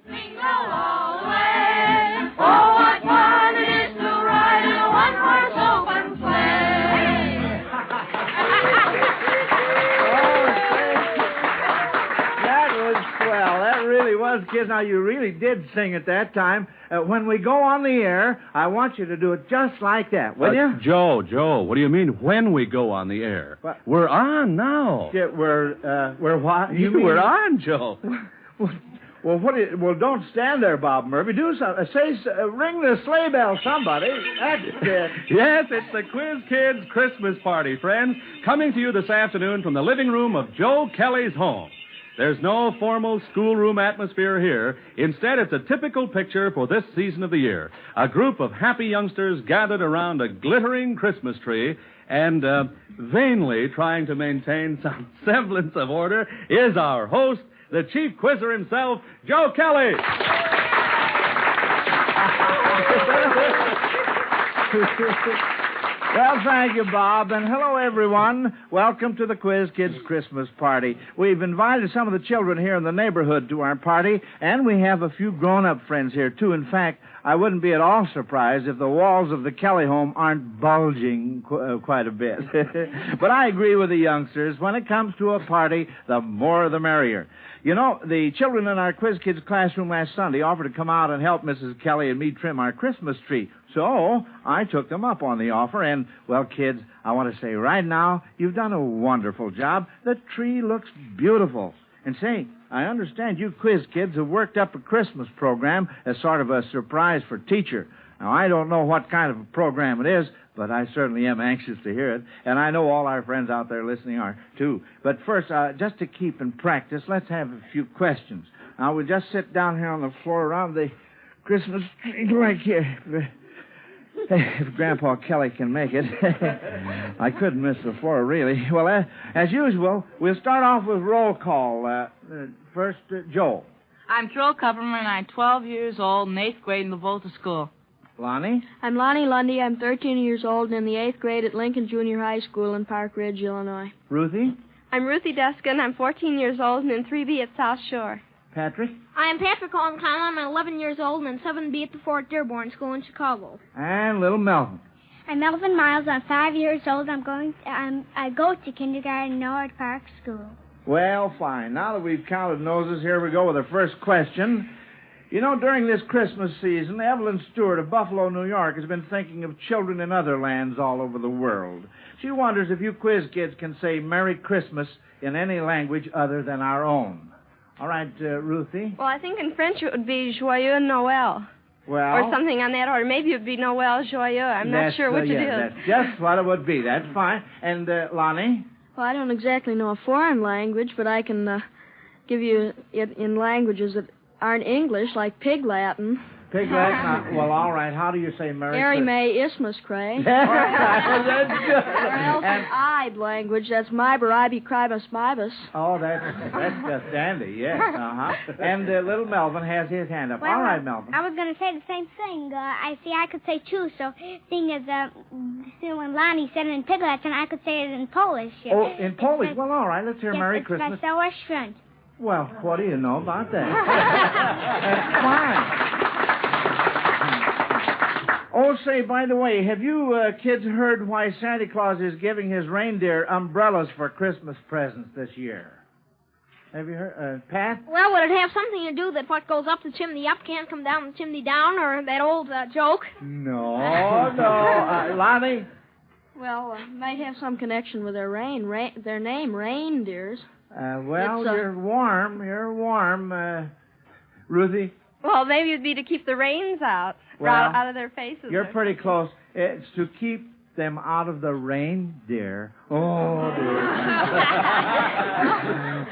Jingle all the way. Oh, what fun it is to ride in a one-horse open sleigh. That was swell. That really was, kids. Now, you really did sing at that time. When we go on the air, I want you to do it just like that, will you? Joe, what do you mean when we go on the air? What? We're on now. Yeah, we're what? We're on, Joe. Well, don't stand there, Bob Murphy. Do something. Ring the sleigh bell, somebody. That's it. Yes, it's the Quiz Kids Christmas party, friends, coming to you this afternoon from the living room of Joe Kelly's home. There's no formal schoolroom atmosphere here. Instead, it's a typical picture for this season of the year. A group of happy youngsters gathered around a glittering Christmas tree and vainly trying to maintain some semblance of order is our host, the chief quizzer himself, Joe Kelly. Well, thank you, Bob, and hello, everyone. Welcome to the Quiz Kids Christmas party. We've invited some of the children here in the neighborhood to our party, and we have a few grown-up friends here, too. In fact, I wouldn't be at all surprised if the walls of the Kelly home aren't bulging quite a bit. But I agree with the youngsters. When it comes to a party, the more the merrier. You know, the children in our Quiz Kids classroom last Sunday offered to come out and help Mrs. Kelly and me trim our Christmas tree. So I took them up on the offer, and, well, kids, I want to say right now, you've done a wonderful job. The tree looks beautiful. And say, I understand you quiz kids have worked up a Christmas program as sort of a surprise for teacher. Now, I don't know what kind of a program it is, but I certainly am anxious to hear it. And I know all our friends out there listening are, too. But first, just to keep in practice, let's have a few questions. Now, we'll just sit down here on the floor around the Christmas tree like here. If Grandpa Kelly can make it. I couldn't miss the floor, really. Well, as usual, we'll start off with roll call. First, Joel. I'm Joel Kupperman, and I'm 12 years old in 8th grade in the Volta School. Lonnie? I'm Lonnie Lundy. I'm 13 years old and in the 8th grade at Lincoln Junior High School in Park Ridge, Illinois. Ruthie? I'm Ruthie Deskin. I'm 14 years old and in 3B at South Shore. Patrick? I am Patrick Holland. I'm 11 years old and in 7B at the Fort Dearborn School in Chicago. And little Melvin. I'm Melvin Miles. I'm 5 years old. I go to kindergarten in Norwood Park School. Well, fine. Now that we've counted noses, here we go with the first question. You know, during this Christmas season, Evelyn Stewart of Buffalo, New York, has been thinking of children in other lands all over the world. She wonders if you quiz kids can say Merry Christmas in any language other than our own. All right, Ruthie? Well, I think in French it would be Joyeux Noël. Well, or something on that order. Maybe it would be Noël Joyeux. I'm not sure which it is. That's just what it would be. That's fine. And, Lonnie? Well, I don't exactly know a foreign language, but I can give you it in languages that aren't English, like Pig Latin. Pig Latin? Well, all right. How do you say Merry Christmas? May Ismus Cray. That's good. Or else an Ide language. That's Myber, Ibe, Cribus, Bibus. Oh, that's just dandy, yes. Uh-huh. And little Melvin has his hand up. Well, all right, Melvin. I was going to say the same thing. I could say two, so seeing as when Lonnie said it in Pig Latin, I could say it in Polish. Oh, in Polish? Well, all right. Let's hear Merry Christmas. It's Wesołe Świąt. Well, what do you know about that? That's fine. Oh, say, by the way, have you kids heard why Santa Claus is giving his reindeer umbrellas for Christmas presents this year? Have you heard, Pat? Well, would it have something to do that what goes up the chimney up can't come down the chimney down, or that old joke? No. Lonnie? Well, might have some connection with their their name, reindeers. Well, you're warm. Ruthie? Well, maybe it would be to keep the rains out of their faces. You're pretty close. It's to keep them out of the reindeer. Oh, dear.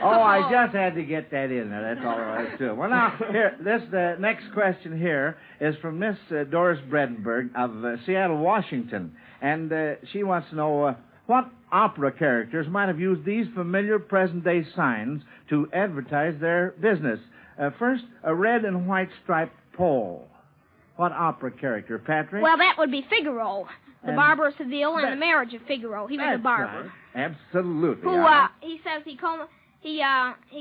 Oh, I just had to get that in there. That's all there is to it. Well, now, here, the next question here is from Miss Doris Bredenberg of Seattle, Washington. And she wants to know what opera characters might have used these familiar present-day signs to advertise their business. First, a red and white striped pole. What opera character, Patrick? Well, that would be Figaro, the Barber of Seville, and the Marriage of Figaro. He was a barber. Right. Absolutely. Who, he says He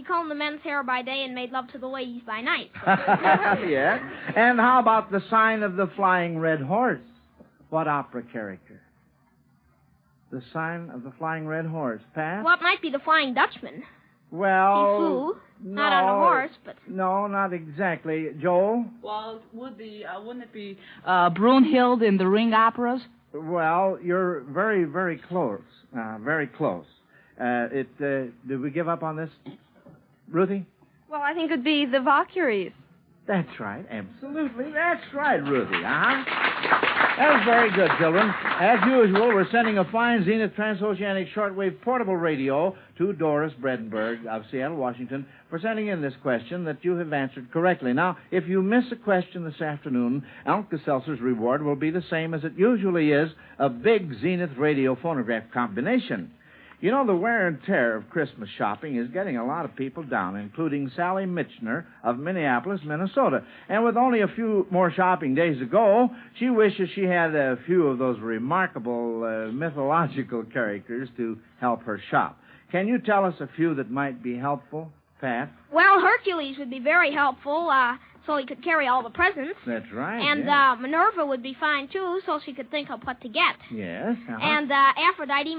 combed the men's hair by day and made love to the ladies by night. Yeah. And how about the sign of the flying red horse? What opera character? The sign of the flying red horse. Pat? Well, it might be the Flying Dutchman. Well, He flew, not on a horse, but... No, not exactly. Joel? Well, wouldn't it be Brunhild in the Ring operas? Well, you're very, very close. Very close. Did we give up on this? Ruthie? Well, I think it would be the Valkyries. That's right. Absolutely. That's right, Ruthie. That was very good, children. As usual, we're sending a fine Zenith transoceanic shortwave portable radio to Doris Bredenberg of Seattle, Washington, for sending in this question that you have answered correctly. Now, if you miss a question this afternoon, Alka-Seltzer's reward will be the same as it usually is, a big Zenith radio phonograph combination. You know, the wear and tear of Christmas shopping is getting a lot of people down, including Sally Mitchner of Minneapolis, Minnesota. And with only a few more shopping days to go, she wishes she had a few of those remarkable mythological characters to help her shop. Can you tell us a few that might be helpful, Pat? Well, Hercules would be very helpful, so he could carry all the presents. That's right. And yes. Minerva would be fine, too, so she could think of what to get. Yes. Uh-huh. And Aphrodite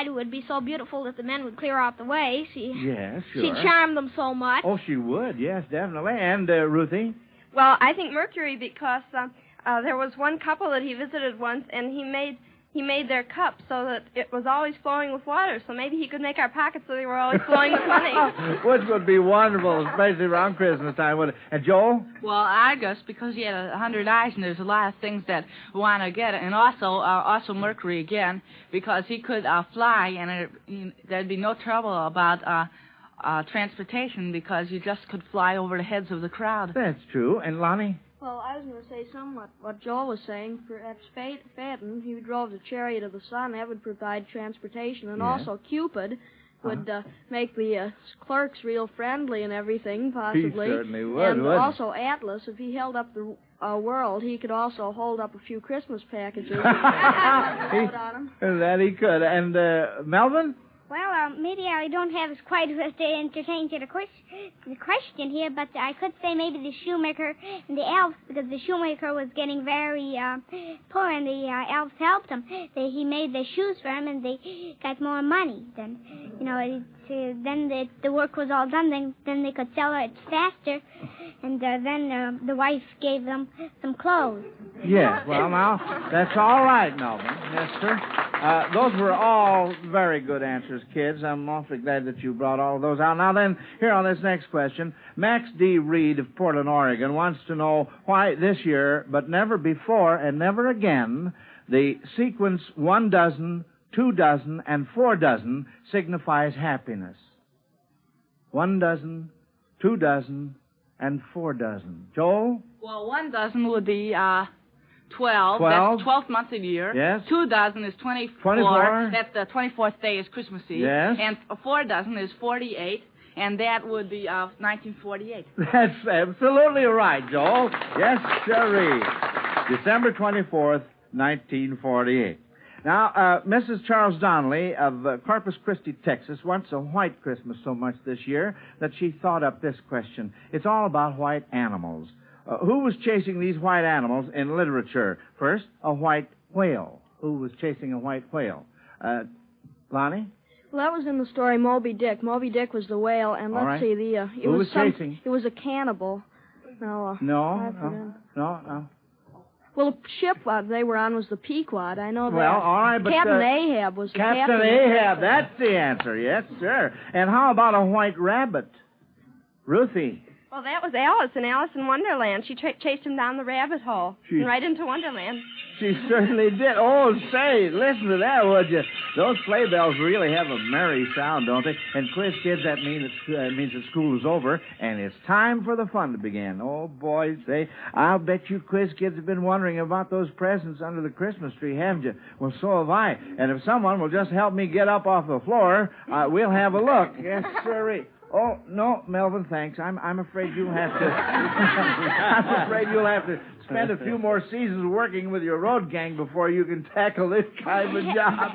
would be so beautiful that the men would clear out the way. Yes, sure. She'd charm them so much. Oh, she would, yes, definitely. And, Ruthie? Well, I think Mercury because there was one couple that he visited once, and he made their cups so that it was always flowing with water. So maybe he could make our pockets so they were always flowing with money. Which would be wonderful, especially around Christmas time, wouldn't it? And Joel? Well, Argus, because he had 100 eyes, and there's a lot of things that we want to get. And also Mercury again, because he could fly, and there'd be no trouble about transportation, because you just could fly over the heads of the crowd. That's true. And Lonnie? Well, I was going to say somewhat what Joel was saying. Perhaps Phaeton, he drove the chariot of the sun. That would provide transportation. And also Cupid would make the clerks real friendly and everything, possibly. He certainly would, and wouldn't also Atlas, if he held up the world, he could also hold up a few Christmas packages. That he could. And Melvin? Well, maybe I don't have quite as entertaining to the question here, but I could say maybe the shoemaker and the elves, because the shoemaker was getting very poor, and the elves helped him. He made the shoes for him, and they got more money. Then, then the work was all done. Then they could sell it faster, and then the wife gave them some clothes. Yes, well, now, that's all right, Melvin. Yes, sir. Those were all very good answers, kids. I'm awfully glad that you brought all of those out. Now then, here on this next question, Max D. Reed of Portland, Oregon, wants to know why this year, but never before and never again, the sequence 1 dozen, 2 dozen, and 4 dozen signifies happiness. 1 dozen, 2 dozen, and 4 dozen. Joel? Well, 1 dozen would be 12. 12. That's 12 months a year. Yes. 2 dozen is 24. 24. That's the 24th day is Christmas Eve. Yes. And 4 dozen is 48, and that would be 1948. That's absolutely right, Joel. Yes, sirree. December 24th, 1948. Now, Mrs. Charles Donnelly of Corpus Christi, Texas, wants a white Christmas so much this year that she thought up this question. It's all about white animals. Who was chasing these white animals in literature? First, a white whale. Who was chasing a white whale? Lonnie? Well, that was in the story Moby Dick. Moby Dick was the whale, and let's see, Who was chasing? It was a cannibal. No. Well, the ship they were on was the Pequod. I know that. Well, all right, but Captain Ahab was the captain. Captain Ahab, that's the answer. Yes, sir. And how about a white rabbit? Ruthie? Well, that was Alice in Wonderland. She chased him down the rabbit hole and right into Wonderland. She certainly did. Oh, say, listen to that, would you? Those sleigh bells really have a merry sound, don't they? And quiz kids, that means that school is over, and it's time for the fun to begin. Oh, boy, say, I'll bet you quiz kids have been wondering about those presents under the Christmas tree, haven't you? Well, so have I. And if someone will just help me get up off the floor, we'll have a look. Yes, sirree. Oh, no, Melvin, thanks. I'm afraid you'll have to... I'm afraid you'll have to spend a few more seasons working with your road gang before you can tackle this kind of a job.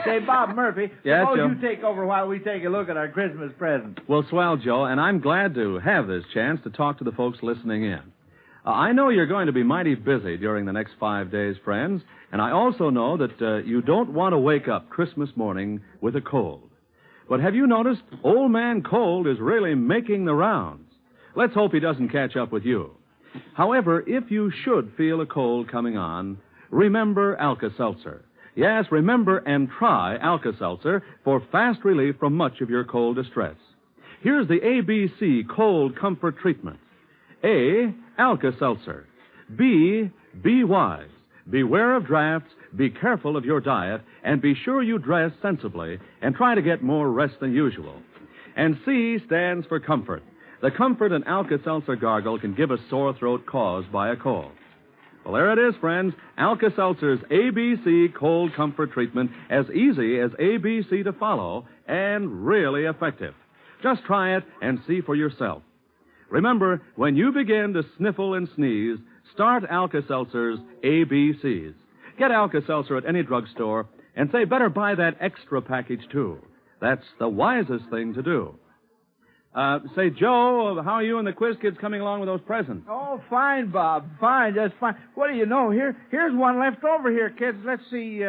Say, Bob Murphy, Yes, suppose Joe? you take over while we take a look at our Christmas presents. Well, swell, Joe, and I'm glad to have this chance to talk to the folks listening in. I know you're going to be mighty busy during the next 5 days, friends, and I also know that you don't want to wake up Christmas morning with a cold. But have you noticed Old Man Cold is really making the rounds? Let's hope he doesn't catch up with you. However, if you should feel a cold coming on, remember Alka-Seltzer. Yes, remember and try Alka-Seltzer for fast relief from much of your cold distress. Here's the ABC Cold Comfort Treatment. A, Alka-Seltzer. B, be wise. Beware of drafts, be careful of your diet, and be sure you dress sensibly and try to get more rest than usual. And C stands for comfort. The comfort an Alka-Seltzer gargle can give a sore throat caused by a cold. Well, there it is, friends. Alka-Seltzer's ABC Cold Comfort Treatment, as easy as ABC to follow and really effective. Just try it and see for yourself. Remember, when you begin to sniffle and sneeze, start Alka-Seltzer's ABCs. Get Alka-Seltzer at any drugstore and say, better buy that extra package, too. That's the wisest thing to do. Say, Joe, how are you and the quiz kids coming along with those presents? Oh, fine, Bob. Fine, just fine. What do you know? Here's one left over here, kids. Let's see.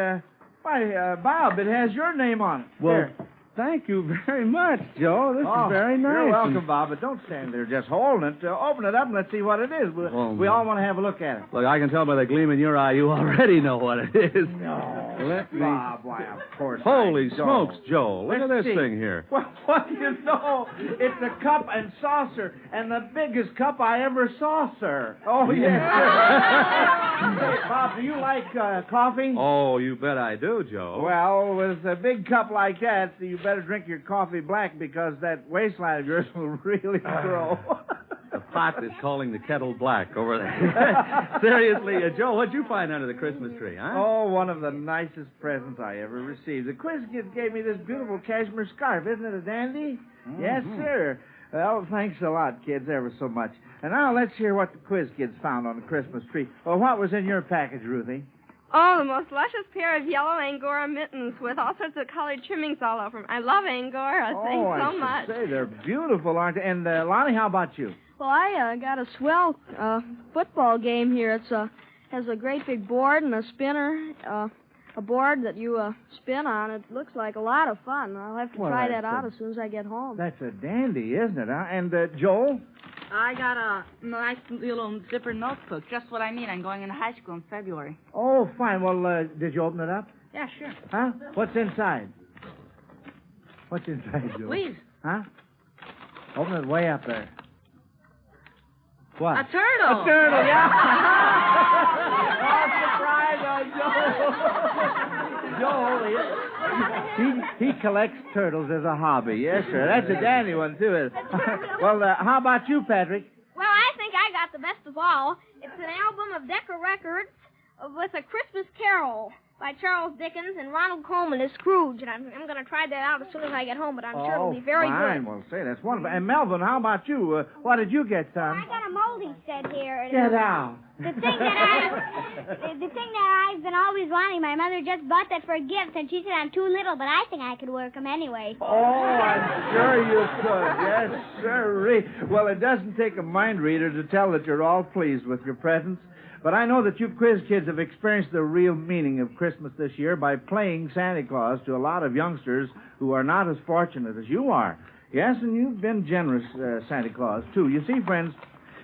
Bob, it has your name on it. Well, Here. thank you very much, Joe. This is very nice. You're welcome, Bob, but don't stand there just holding it. Open it up and let's see what it is. We all want to have a look at it. Look, I can tell by the gleam in your eye you already know what it is. No. Let me... Bob, why, of course. Holy I smokes, don't. Joe. Look at Let's this see. thing here. Well, what do you know? It's a cup and saucer, and the biggest cup I ever saw, sir. Oh, yes, sir. Hey, Bob, do you like coffee? Oh, you bet I do, Joe. Well, with a big cup like that, you better drink your coffee black because that waistline of yours will really grow. The pot is calling the kettle black over there. Seriously, Joe, what'd you find under the Christmas tree, huh? Oh, one of the nicest presents I ever received. The quiz kids gave me this beautiful cashmere scarf. Isn't it a dandy? Mm-hmm. Yes, sir. Well, thanks a lot, kids, ever so much. And now let's hear what the quiz kids found on the Christmas tree. Well, what was in your package, Ruthie? Oh, the most luscious pair of yellow Angora mittens with all sorts of colored trimmings all over them. I love Angora. Thanks so much. Say, they're beautiful, aren't they? And, Lonnie, how about you? Well, I got a swell football game here. It's has a great big board and a spinner, a board that you spin on. It looks like a lot of fun. I'll have to try that out as soon as I get home. That's a dandy, isn't it? Huh? And, Joel? I got a nice little zipper notebook. Just what I need. I'm going into high school in February. Oh, fine. Well, did you open it up? Yeah, sure. Huh? What's inside? What's inside, Joel? Please. Huh? Open it way up there. What? A turtle. A turtle, yeah. Oh, surprise on Joel. Joel, he collects turtles as a hobby. Yes, sir. That's a dandy one, too. Well, how about you, Patrick? Well, I think I got the best of all. It's an album of Decca Records with A Christmas Carol by Charles Dickens and Ronald Colman as Scrooge. And I'm going to try that out as soon as I get home, but I'm sure it'll be very fine. good. Well, say, that's wonderful. And Melvin, how about you? What did you get, son? I got a moldy set here. Get out. The thing that I've been always wanting, my mother just bought that for a gift, and she said I'm too little, but I think I could work them anyway. Oh, I'm sure you could. Yes, sir. Well, it doesn't take a mind reader to tell that you're all pleased with your presents. But I know that you quiz kids have experienced the real meaning of Christmas this year by playing Santa Claus to a lot of youngsters who are not as fortunate as you are. Yes, and you've been generous, Santa Claus, too. You see, friends,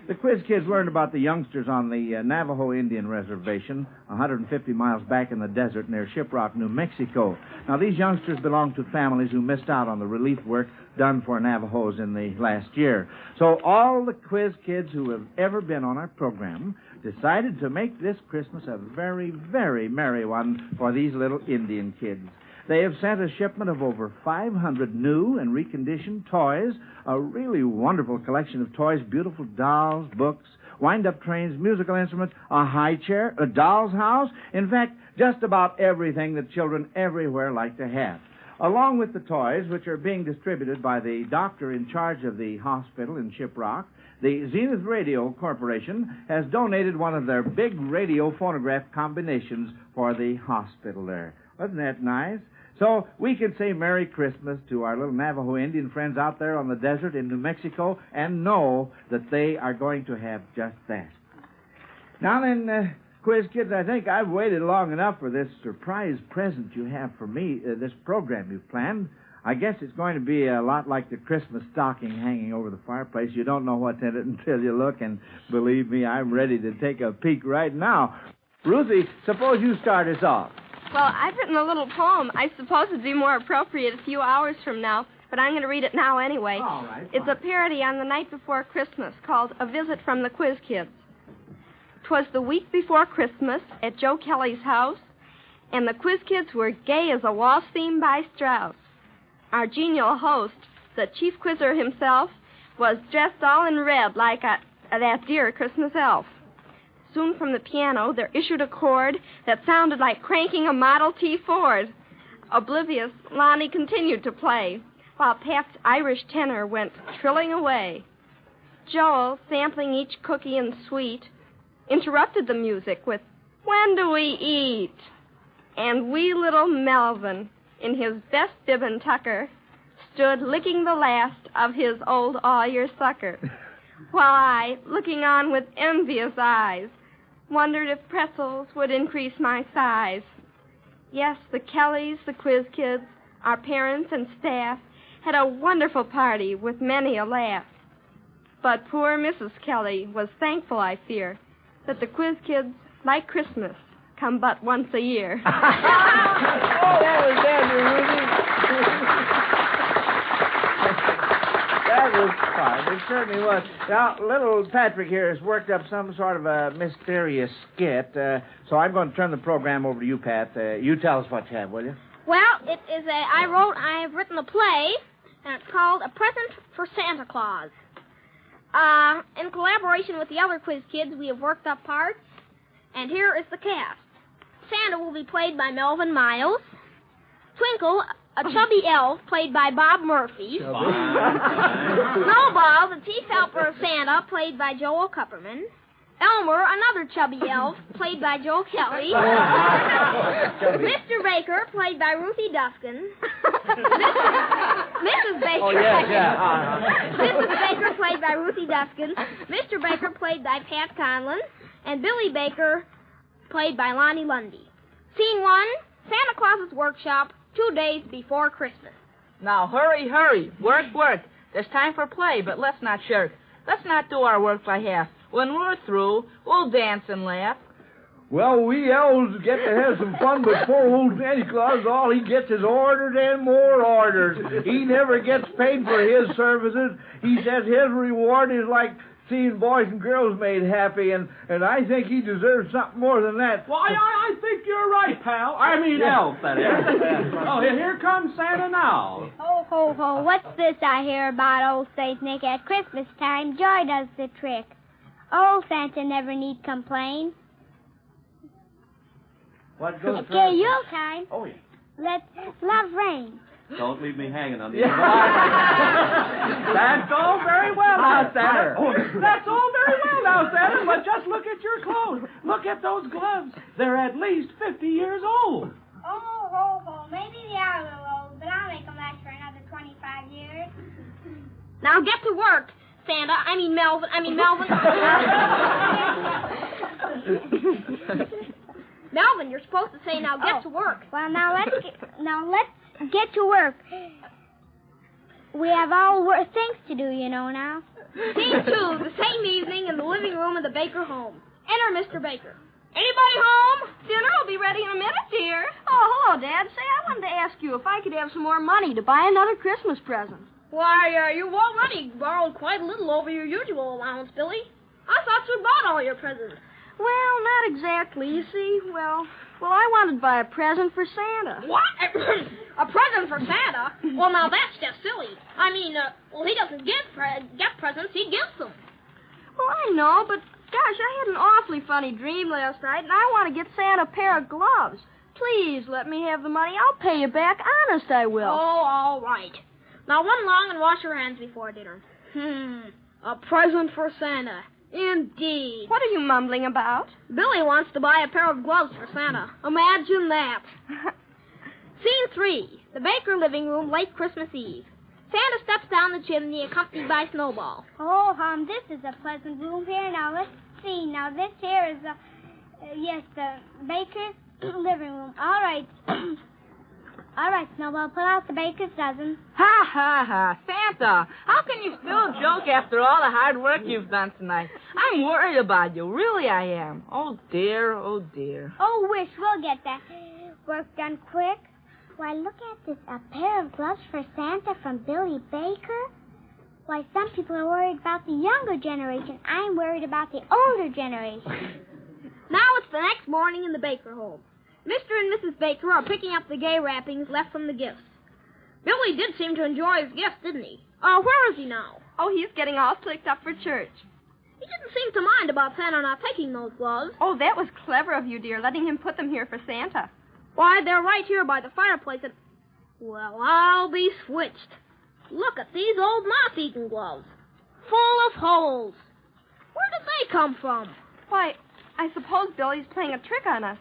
the quiz kids learned about the youngsters on the Navajo Indian Reservation, 150 miles back in the desert near Shiprock, New Mexico. Now, these youngsters belong to families who missed out on the relief work done for Navajos in the last year. So all the quiz kids who have ever been on our program decided to make this Christmas a very, very merry one for these little Indian kids. They have sent a shipment of over 500 new and reconditioned toys, a really wonderful collection of toys, beautiful dolls, books, wind-up trains, musical instruments, a high chair, a doll's house. In fact, just about everything that children everywhere like to have. along with the toys, which are being distributed by the doctor in charge of the hospital in Shiprock, the Zenith Radio Corporation has donated one of their big radio phonograph combinations for the hospital there. Wasn't that nice? So we can say Merry Christmas to our little Navajo Indian friends out there on the desert in New Mexico and know that they are going to have just that. Now then, Quiz Kids, I think I've waited long enough for this surprise present you have for me, this program you've planned. I guess it's going to be a lot like the Christmas stocking hanging over the fireplace. You don't know what's in it until you look, and believe me, I'm ready to take a peek right now. Ruthie, suppose you start us off. Well, I've written a little poem. I suppose it'd be more appropriate a few hours from now, but I'm going to read it now anyway. All right, it's a parody on the night before Christmas called A Visit from the Quiz Kids. 'Twas the week before Christmas at Joe Kelly's house, and the Quiz Kids were gay as a waltz theme by Strauss. Our genial host, the chief quizzer himself, was dressed all in red like that dear Christmas elf. Soon from the piano there issued a chord that sounded like cranking a Model T Ford. Oblivious, Lonnie continued to play, while Pat's Irish tenor went trilling away. Joel, sampling each cookie and sweet, interrupted the music with, "When do we eat?" And wee little Melvin, in his best bib and tucker, stood licking the last of his old all-year-sucker, while I, looking on with envious eyes, wondered if pretzels would increase my size. Yes, the Kellys, the Quiz Kids, our parents and staff, had a wonderful party with many a laugh. But poor Mrs. Kelly was thankful, I fear, that the Quiz Kids, like Christmas, come but once a year. Oh, that was dandy, Ruthie. That was fun. It certainly was. Now, little Patrick here has worked up some sort of a mysterious skit, so I'm going to turn the program over to you, Pat. You tell us what you have, will you? Well, I've written a play, and it's called A Present for Santa Claus. In collaboration with the other Quiz Kids, we have worked up parts, and here is the cast. Santa will be played by Melvin Miles. Twinkle, a chubby elf, played by Bob Murphy. Snowball, the chief helper of Santa, played by Joel Kupperman. Elmer, another chubby elf, played by Joe Kelly. Mr. Baker, played by Ruthie Duskin. Mrs. Baker. Oh, yeah. Mrs. Baker, played by Ruthie Duskin. Mr. Baker, played by Pat Conlon. And Billy Baker, played by Lonnie Lundy. Scene 1, Santa Claus's workshop, 2 days before Christmas. Now, hurry, hurry. Work. There's time for play, but let's not shirk. Let's not do our work by half. When we're through, we'll dance and laugh. Well, we elves get to have some fun, but poor old Santa Claus, all he gets is orders and more orders. He never gets paid for his services. He says his reward is like seeing boys and girls made happy, and I think he deserves something more than that. Well, I think you're right, pal. I mean, elf, that is. Oh, here comes Santa now. Ho, ho, ho, what's this I hear about old Saint Nick at Christmas time? Joy does the trick. Old Santa never need complain. What goes Okay, Yule time. Oh, yeah. Let love reign. Don't leave me hanging on the end. That's all very well now, Santa. That's all very well now, Santa, but just look at your clothes. Look at those gloves. They're at least 50 years old. Oh, ho, ho, maybe they are a little old, but I'll make them last for another 25 years. Now get to work, Santa. Melvin. Melvin, you're supposed to say, now get to work. Well, now let's get to work. We have all things to do, you know, now. Scene 2, the same evening in the living room of the Baker home. Enter Mr. Baker. Anybody home? Dinner will be ready in a minute, dear. Oh, hello, Dad. Say, I wanted to ask you if I could have some more money to buy another Christmas present. Why, you've already borrowed quite a little over your usual allowance, Billy. I thought you'd bought all your presents. Well, not exactly. You see, well, I wanted to buy a present for Santa. What? A present for Santa? Well, now that's just silly. He doesn't get presents, he gives them. Well, I know, but gosh, I had an awfully funny dream last night, and I want to get Santa a pair of gloves. Please let me have the money. I'll pay you back. Honest, I will. Oh, all right. Now run along and wash your hands before dinner. A present for Santa. Indeed. What are you mumbling about? Billy wants to buy a pair of gloves for Santa. Imagine that. Scene 3. The Baker living room, late Christmas Eve. Santa steps down the chimney accompanied by Snowball. Oh, this is a pleasant room here. Now, let's see. Now, this here is, the Baker's living room. All right. All right, Snowball, pull out the baker's dozen. Ha, ha, ha. Santa, how can you still joke after all the hard work you've done tonight? I'm worried about you. Really, I am. Oh, dear, oh, dear. Oh, wish we'll get that work done quick. Why, look at this. A pair of gloves for Santa from Billy Baker? Why, some people are worried about the younger generation. I'm worried about the older generation. Now it's the next morning in the Baker home. Mr. and Mrs. Baker are picking up the gay wrappings left from the gifts. Billy did seem to enjoy his gifts, didn't he? Where is he now? Oh, he's getting all slicked up for church. He didn't seem to mind about Santa not taking those gloves. Oh, that was clever of you, dear, letting him put them here for Santa. Why, they're right here by the fireplace and... Well, I'll be switched. Look at these old moth-eaten gloves. Full of holes. Where did they come from? Why, I suppose Billy's playing a trick on us.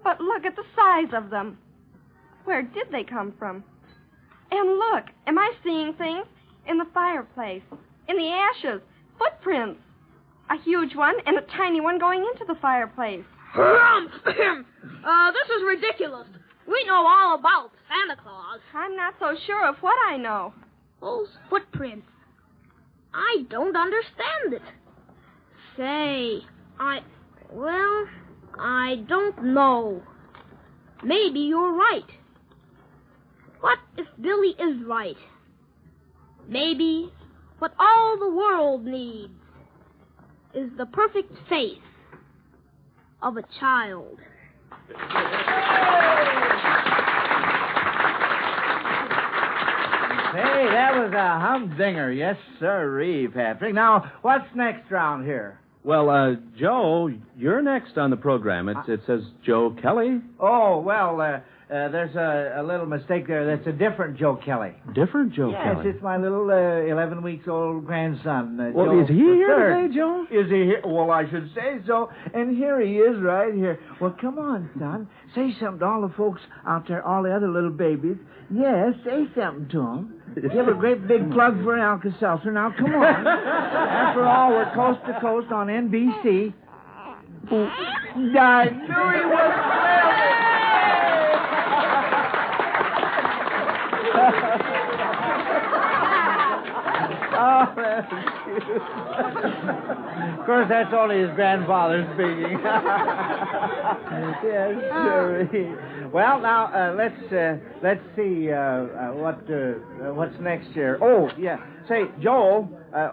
But look at the size of them. Where did they come from? And look, am I seeing things? In the fireplace, in the ashes, footprints. A huge one and a tiny one going into the fireplace. This is ridiculous. We know all about Santa Claus. I'm not so sure of what I know. Those footprints. I don't understand it. Say, I don't know. Maybe you're right. What if Billy is right? Maybe what all the world needs is the perfect face of a child. Hey, that was a humdinger. Yes, sirree, Patrick. Now, what's next round here? Well, Joe, you're next on the program. It says Joe Kelly. Oh, well, there's a little mistake there. That's a different Joe Kelly. Different Joe Yes, Kelly? it's my little 11 weeks old grandson. Well, Joe is he here III. today, Joe? Is he here? Well, I should say so. And here he is right here. Well, come on, son. Say something to all the folks out there, all the other little babies. Yes, say something to them. Give a great big plug for Alka-Seltzer. Now, come on. After all, we're coast to coast on NBC. I knew he was Oh, that's cute. Of course, that's only his grandfather speaking. Yes, sure. Well, now let's see what's next here. Oh, yeah. Say, Joel,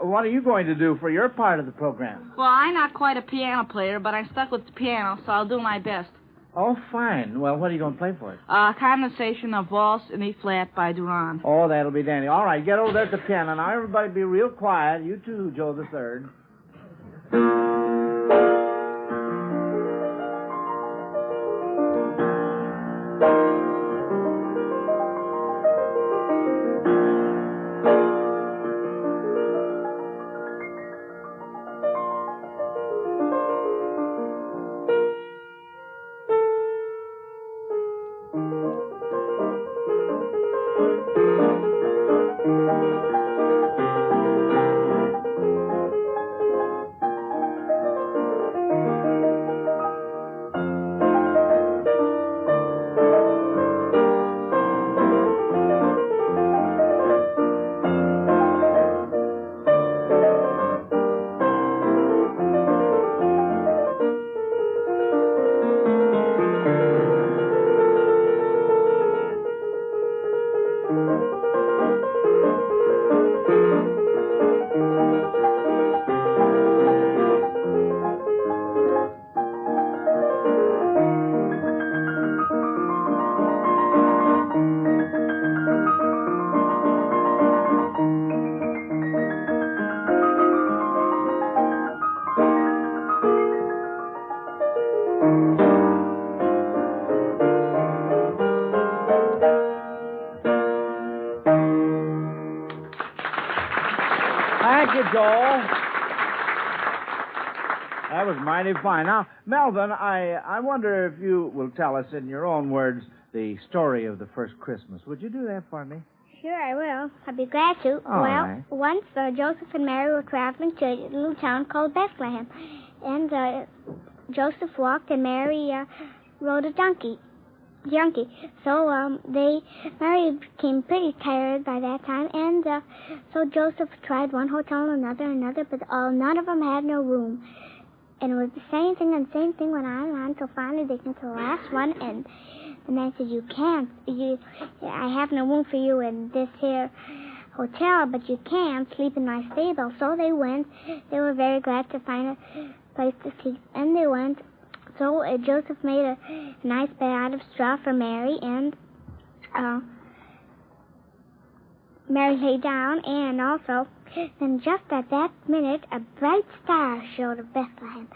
what are you going to do for your part of the program? Well, I'm not quite a piano player, but I'm stuck with the piano, so I'll do my best. Oh, fine. Well, what are you going to play for it? Condensation of Waltz in E-flat by Duran. Oh, that'll be dandy. All right, get over there at the piano. Now, everybody be real quiet. You too, Joe the Third. Thank you, Joel. That was mighty fine. Now, Melvin, I wonder if you will tell us in your own words the story of the first Christmas. Would you do that for me? Sure, I will. I'd be glad to. All right. Once Joseph and Mary were traveling to a little town called Bethlehem. And Joseph walked and Mary rode a donkey. So Mary became pretty tired by that time, and so Joseph tried one hotel and another, but none of them had no room. And it was the same thing went on and on until finally they came to the last one, and the man said, I have no room for you in this here hotel, but you can sleep in my stable. So they went. They were very glad to find a place to sleep, and they went. So Joseph made a nice bed out of straw for Mary, and Mary lay down, and also, then just at that minute, a bright star showed of Bethlehem.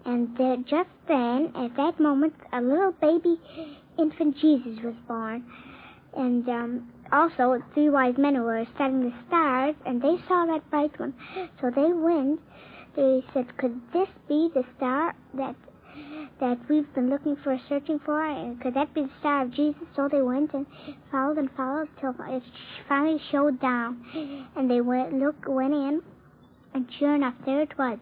And just then, at that moment, a little baby infant Jesus was born. And also, 3 wise men were studying the stars, and they saw that bright one. So they went. They said, could this be the star that we've been searching for? And could that be the star of Jesus? So they went and followed till it finally showed down. And they went in, and sure enough, there it was.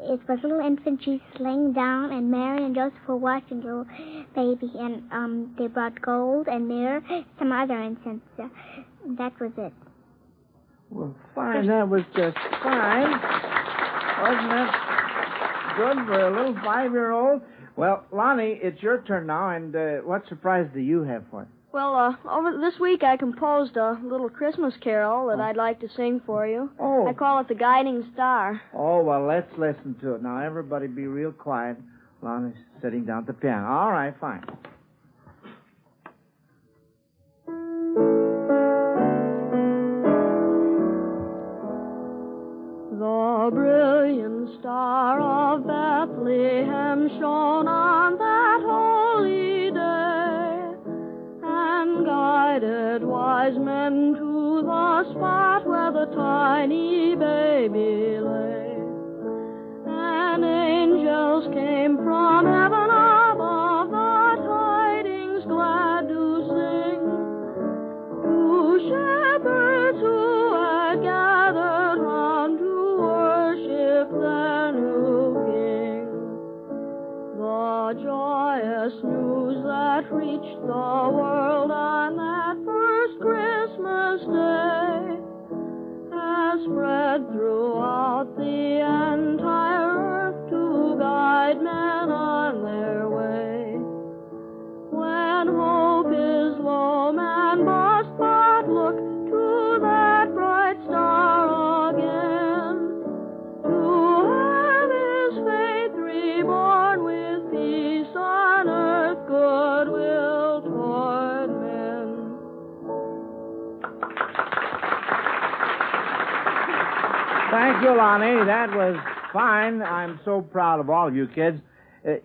It was little infant Jesus laying down, and Mary and Joseph were watching the little baby. And they brought gold and myrrh, some other incense. That was it. Well, fine. That was just fine. Wasn't that good for a little 5-year-old? Well, Lonnie, it's your turn now, and what surprise do you have for us? Well, over this week I composed a little Christmas carol that I'd like to sing for you. Oh. I call it The Guiding Star. Oh, well, let's listen to it. Now, everybody be real quiet. Lonnie's sitting down at the piano. All right, fine. The brilliant star of Bethlehem shone on that holy day, and guided wise men to the spot where the tiny baby lay. And angels came from heaven above, the tidings glad to sing, to shepherds who had gathered round to worship their new King. The joyous news that reached the world on that first Christmas day has spread throughout the entire earth to guide men on their way. When hope is low, man must but look to that bright star again, to have his faith reborn with peace on earth, goodwill toward men. Thank you, Lonnie. That was fine. I'm so proud of all of you kids.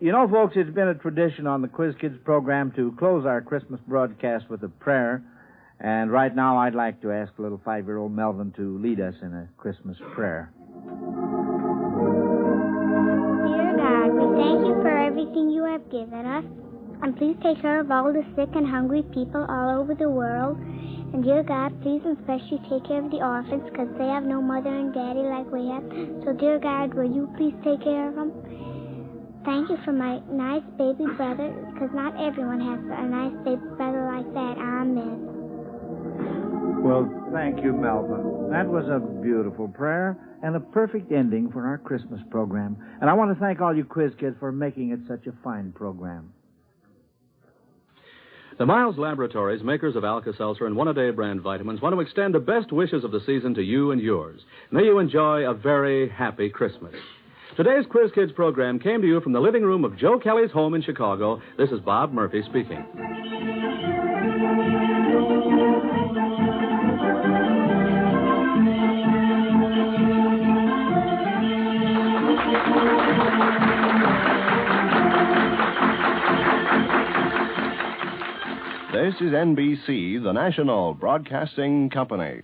You know, folks, it's been a tradition on the Quiz Kids program to close our Christmas broadcast with a prayer. And right now, I'd like to ask little 5-year-old Melvin to lead us in a Christmas prayer. Dear God, we thank you for everything you have given us. And please take care of all the sick and hungry people all over the world. And dear God, please especially take care of the orphans, because they have no mother and daddy like we have. So dear God, will you please take care of them? Thank you for my nice baby brother, because not everyone has a nice baby brother like that. Amen. Well, thank you, Melvin. That was a beautiful prayer and a perfect ending for our Christmas program. And I want to thank all you quiz kids for making it such a fine program. The Miles Laboratories, makers of Alka-Seltzer and One-A-Day brand vitamins, want to extend the best wishes of the season to you and yours. May you enjoy a very happy Christmas. Today's Quiz Kids program came to you from the living room of Joe Kelly's home in Chicago. This is Bob Murphy speaking. This is NBC, the national broadcasting company.